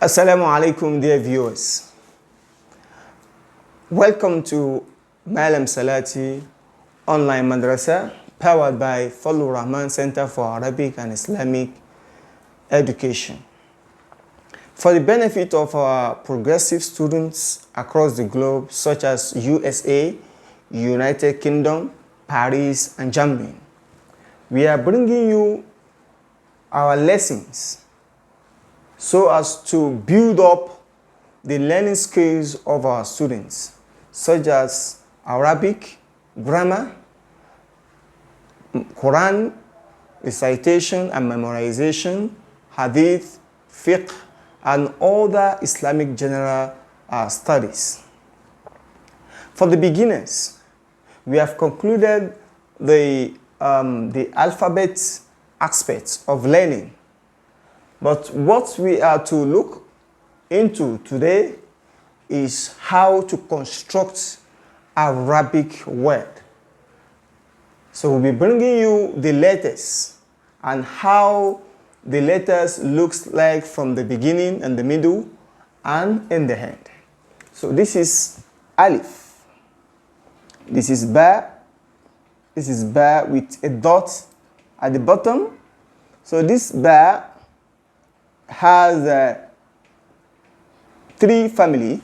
Assalamu alaikum, dear viewers. Welcome to Malam Salati Online Madrasa, powered by Fadlur Rahman Center for Arabic and Islamic Education. For the benefit of our progressive students across the globe, such as USA, United Kingdom, Paris, and Germany, we are bringing you our lessons so as to build up the learning skills of our students, such as Arabic, grammar, Quran, recitation and memorization, hadith, fiqh, and other Islamic general studies. For the beginners, we have concluded the alphabet aspects of learning. But what we are to look into today is how to construct Arabic word. So we'll be bringing you the letters and how the letters looks like from the beginning and the middle and in the end. So this is Alif. This is Ba. This is Ba with a dot at the bottom. So this Ba has three family,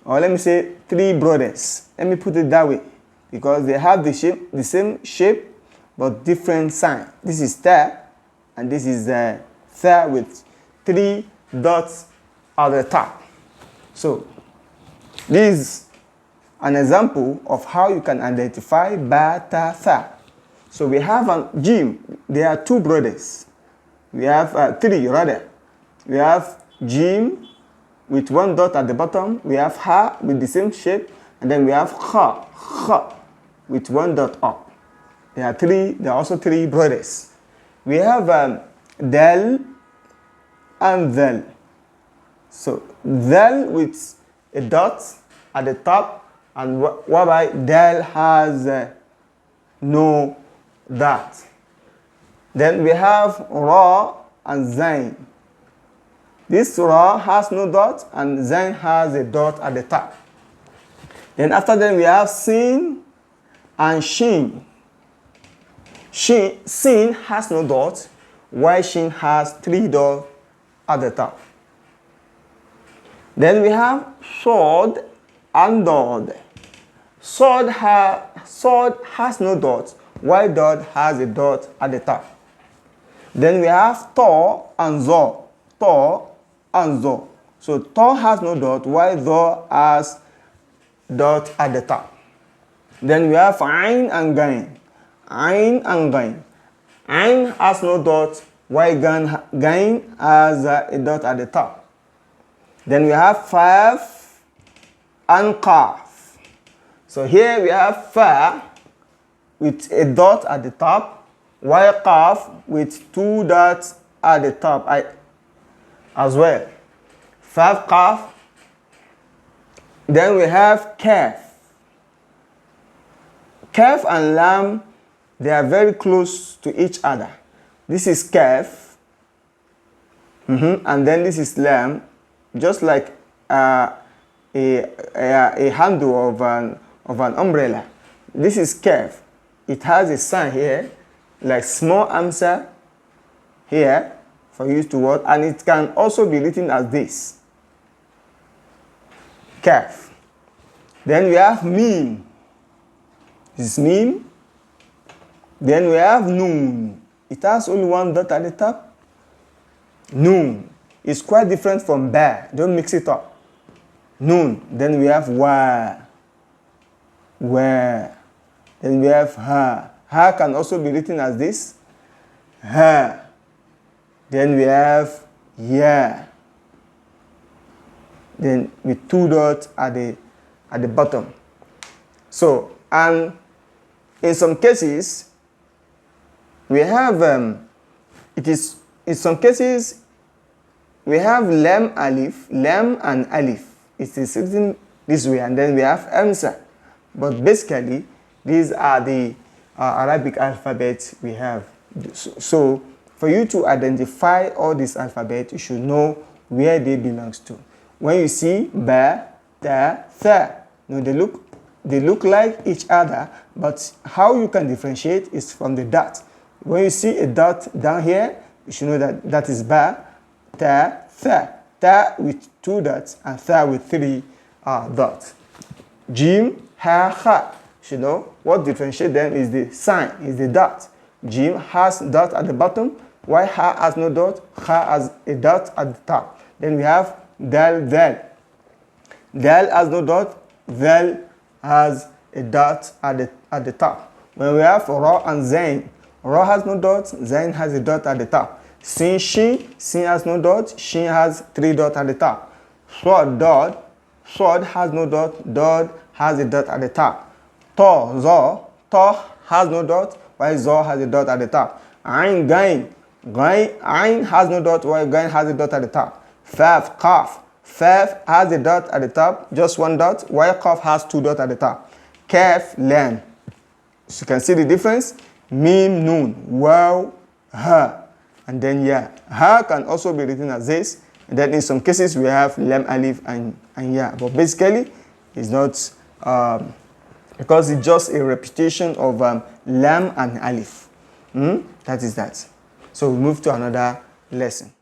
or let me say three brothers. Let me put it that way, because they have the same shape but different sign. This is Ta, and this is Tha with three dots at the top. So this is an example of how you can identify Ba, Ta, Tha. So we have a Jim. There are two brothers. We have three rather. We have Jim with one dot at the bottom. We have Ha with the same shape. And then we have Kha with one dot up. There are also three brothers. We have Dal and Dhal. So Dhal with a dot at the top, and whereby Dal has no dot. Then we have Ra and Zain. This Ra has no dot and Zain has a dot at the top. Then after that we have Sin and Shin. Sin has no dot, while Shin has three dots at the top. Then we have Sword and Dod. Sword has no dot, while Dod has a dot at the top. Then we have Tor and Zo. Tor and Zo. So Tor has no dot, while Zo has dot at the top. Then we have Ain and Gain. Ain and Gain. Ain has no dot, while Gain has a dot at the top. Then we have Faf and Qaf. So here we have Fa with a dot at the top, while Qaf with two dots at the top as well. Faf, Qaf. Then we have Kaf. Kaf and Lam, they are very close to each other. This is Kaf, and then this is Lam, just like a handle of an umbrella. This is Kaf. It has a sign here, like small answer here for you to word, and it can also be written as this. Kaf. Then we have Mim. This is Mim. Then we have Noon. It has only one dot at the top. Noon. It's quite different from Ba. Don't mix it up. Noon. Then we have Wa. Wa. Then we have Ha. Ha can also be written as this. Ha. Then we have Ya. Then with two dots at the bottom. So, and in some cases, we have in some cases we have Lam Alif, Lam and Alif. It is written this way, and then we have Amsa. But basically, these are the Arabic alphabet we have. So for you to identify all these alphabets, you should know where they belongs to. When you see ba, ta, tha, no, they look like each other, but how you can differentiate is from the dot. When you see a dot down here, you should know that that is ba, ta, tha. Ta with 2 dots and tha with 3 dots. Jim, ha, ha. You should know what differentiates them is the sign, is the dot. Jim has dot at the bottom, while ha has no dot, ha has a dot at the top. Then we have dal, dal. Dal has no dot, dal has a dot at the top. When we have ra and zain, ra has no dot, zain has a dot at the top. Sin, shin, sin has no dot, shin has 3 dots at the top. Sword, dot, sword has no dot, dot has a dot at the top. To, zo, to has no dot, while zo has a dot at the top. Ain, gain, ain has no dot, while gain has a dot at the top. Faf, kaf, faf has a dot at the top, just 1 dot, while kaf has 2 dots at the top. Kaf, lam. So you can see the difference. Mim, nun, waw, ha. And then yeah, ha can also be written as this. And then in some cases we have lam, alif, and yeah. But basically, it's not because it's just a repetition of lam and alif. That is that. So we move to another lesson.